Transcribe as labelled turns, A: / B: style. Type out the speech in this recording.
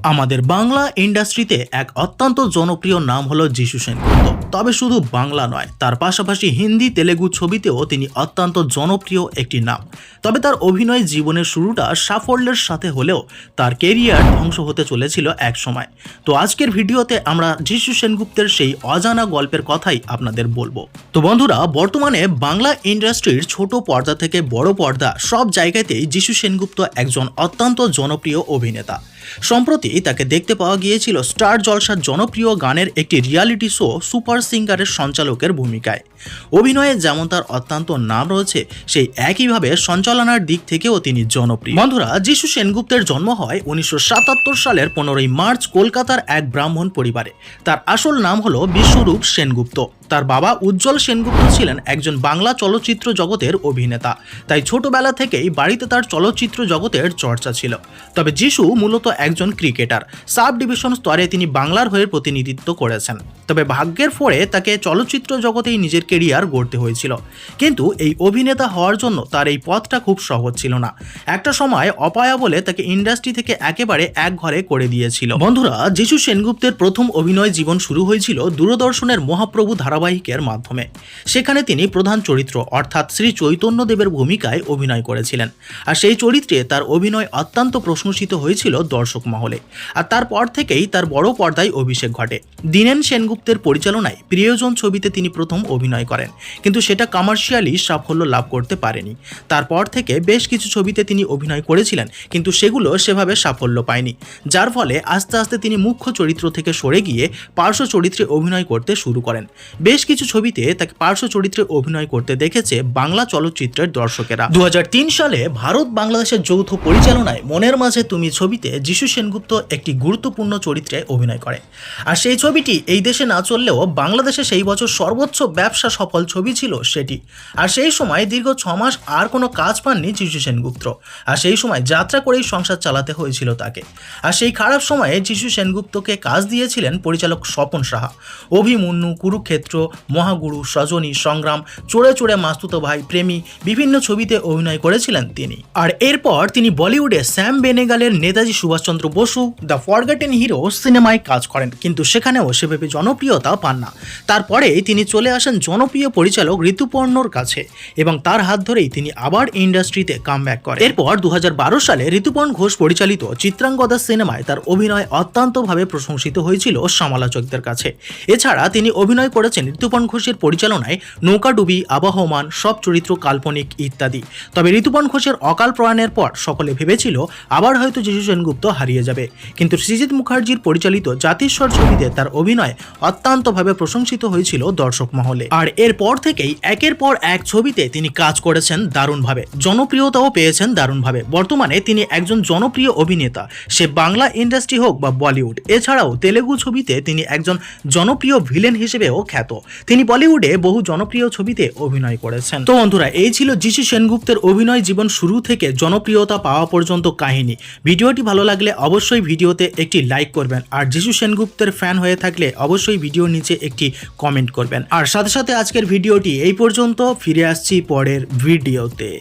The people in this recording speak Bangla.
A: আমাদের বাংলা ইন্ডাস্ট্রিতে এক অত্যন্ত জনপ্রিয় নাম হলো যিশু সেনগুপ্ত। তবে শুধু বাংলা নয়, তার পাশাপাশি হিন্দি তেলেগু ছবিতেও তিনি অত্যন্ত জনপ্রিয় একটি নাম। তবে তার অভিনয় জীবনের শুরুটা সাফল্যের সাথে হলেও তার কেরিয়ার ধ্বংস হতে চলেছিল এক সময়। তো আজকের ভিডিওতে আমরা যিশু সেনগুপ্তের সেই অজানা গল্পের কথাই আপনাদের বলবো। তো বন্ধুরা, বর্তমানে বাংলা ইন্ডাস্ট্রির ছোট পর্দা থেকে বড় পর্দা সব জায়গাতেই যিশু সেনগুপ্ত একজন অত্যন্ত জনপ্রিয় অভিনেতা। সম্প্রতি তাকে দেখতে পাওয়া গিয়েছিল স্টার জলসার জনপ্রিয় গানের একটি রিয়ালিটি শো সুপার সিঙ্গারের সঞ্চালকের ভূমিকায়। অভিনয়ে যেমন তার অত্যন্ত নাম রয়েছে, সেই একইভাবে সঞ্চালনার দিক থেকেও তিনি জনপ্রিয়। বন্ধুরা, যিশু সেনগুপ্তের জন্ম হয় 1977 সালের 15ই মার্চ কলকাতার এক ব্রাহ্মণ পরিবারে। তার আসল নাম হলো বিশ্বরূপ সেনগুপ্ত। তার বাবা উজ্জ্বল সেনগুপ্ত ছিলেন একজন বাংলা চলচ্চিত্র জগতের অভিনেতা, তাই ছোটবেলা থেকেই বাড়িতে তার চলচ্চিত্র জগতের চর্চা ছিল। তবে যিশু মূলত একজন ক্রিকেটার। সাব ডিভিশন স্তরে তিনি বাংলার হয়ে প্রতিনিধিত্ব করেছেন। তবে ভাগ্যের ফোরে তাকে চলচ্চিত্র জগতেই নিজের কেরিয়ার গড়তে হয়েছিল। কিন্তু এই অভিনেতা হওয়ার জন্য তার এই পথটা খুব সহজ ছিল না। একটা সময় অপায়া বলে তাকে ইন্ডাস্ট্রি থেকে একেবারে এক ঘরে করে দিয়েছিল। বন্ধুরা, যিশু সেনগুপ্তের প্রথম অভিনয় জীবন শুরু হয়েছিল দূরদর্শনের মহাপ্রভু ধারাবাহিকের মাধ্যমে। সেখানে তিনি প্রধান চরিত্র অর্থাৎ শ্রী চৈতন্যদেবের ভূমিকায় অভিনয় করেছিলেন। আর সেই চরিত্রে তার অভিনয় অত্যন্ত প্রশংসিত হয়েছিল দর্শক মহলে। আর তারপর থেকেই তার বড় পর্দায় অভিষেক ঘটে। দীনেন সেনগুপ্তের পরিচালনায় প্রিয়জন ছবিতে তিনি প্রথম অভিনয় করেন, কিন্তু সেটা কমার্শিয়ালি সাফল্য লাভ করতে পারেনি। তারপর থেকে বেশ কিছু ছবিতে তিনি অভিনয় করেছিলেন, কিন্তু সেগুলো সেভাবে সাফল্য পায়নি, যার ফলে আস্তে আস্তে তিনি মুখ্য চরিত্র থেকে সরে গিয়ে পার্শ্ব চরিত্রে অভিনয় করতে শুরু করেন। বেশ কিছু ছবিতে তাকে পার্শ্ব চরিত্রে অভিনয় করতে দেখেছে বাংলা চলচ্চিত্রের দর্শকেরা। 2003 সালে ভারত বাংলাদেশের যৌথ পরিচালনায় মনের মাঝে তুমি ছবিতে যিশু সেনগুপ্ত একটি গুরুত্বপূর্ণ চরিত্রে অভিনয় করে। আর সেই ছবিটি এই দেশে না চললেও বাংলাদেশে সেই বছর সর্বোচ্চ ব্যবসা সফল ছবি ছিল সেটি। আর সেই সময় দীর্ঘ 6 মাস আর কোনো কাজ পাননি যিশু সেনগুপ্ত। আর সেই সময় যাত্রা করেই সংসার চালাতে হয়েছিল তাকে। আর সেই খারাপ সময়ে যিশু সেনগুপ্তকে কাজ দিয়েছিলেন পরিচালক স্বপন সাহা। অভিমন্যু, কুরুক্ষেত্র, মহাগুরু, সজনী, সংগ্রাম, চোরে চোরে মাস্তুতো ভাই, প্রেমী, বিভিন্ন ছবিতে অভিনয় করেছিলেন তিনি। আর এরপর তিনি বলিউডে স্যাম বেনেগালের Netaji Subhash Chandra Basu, the forgotten hero সিনেমায় কাজ করেন, কিন্তু সেখানেও সেভাবে জনপ্রিয়তা পান না। তারপরে তিনি চলে আসেন জনপ্রিয় পরিচালক ঋতুপর্ণর কাছে এবং তার হাত ধরেই তিনি আবার ইন্ডাস্ট্রিতে কামব্যাক করেন। এরপর 2012 সালে ঋতুপর্ণ ঘোষ পরিচালিত চিত্রাঙ্গদা সিনেমায় তার অভিনয় অত্যন্তভাবে প্রশংসিত হয়েছিল সমালোচকদের কাছে। এছাড়া তিনি অভিনয় করেছেন ঋতুপর্ণ ঘোষের পরিচালনায় নৌকাডুবি, আবাহমান, সব চরিত্র কাল্পনিক ইত্যাদি। তবে ঋতুপর্ণ ঘোষের অকাল প্রয়াণের পর সকলে ভেবেছিল আবার হয়তো যিশু সেনগুপ্ত হারিয়ে যাবে, কিন্তু সৃজিত মুখার্জির পরিচালিত জাতিস্বর ছবিতে তার অভিনয় অত্যন্তভাবে প্রশংসিত হয়েছিল দর্শক মহলে। আর এরপর থেকেই একের পর এক ছবিতে তিনি কাজ করেছেন দারুণভাবে, জনপ্রিয়তাও পেয়েছেন দারুণভাবে। বর্তমানে তিনি একজন জনপ্রিয় অভিনেতা, সে বাংলা ইন্ডাস্ট্রি হোক বা বলিউড। এছাড়াও তেলেগু ছবিতে তিনি একজন জনপ্রিয় ভিলেন হিসেবেও খ্যাত। তিনি বলিউডে বহু জনপ্রিয় ছবিতে অভিনয় করেছেন। তো বন্ধুরা, এই ছিল যিশু সেনগুপ্তের অভিনয় জীবন শুরু থেকে জনপ্রিয়তা পাওয়া পর্যন্ত কাহিনী। ভিডিওটি ভালো লাগলে অবশ্যই ভিডিওতে একটি লাইক করবেন, আর যিশু সেনগুপ্তের ফ্যান হয়ে থাকলে অবশ্যই ভিডিওর নিচে একটি কমেন্ট করবেন। আর সাথে সাথে আজকের ভিডিওটি এই পর্যন্ত, ফিরে আসছি পরের ভিডিওতে।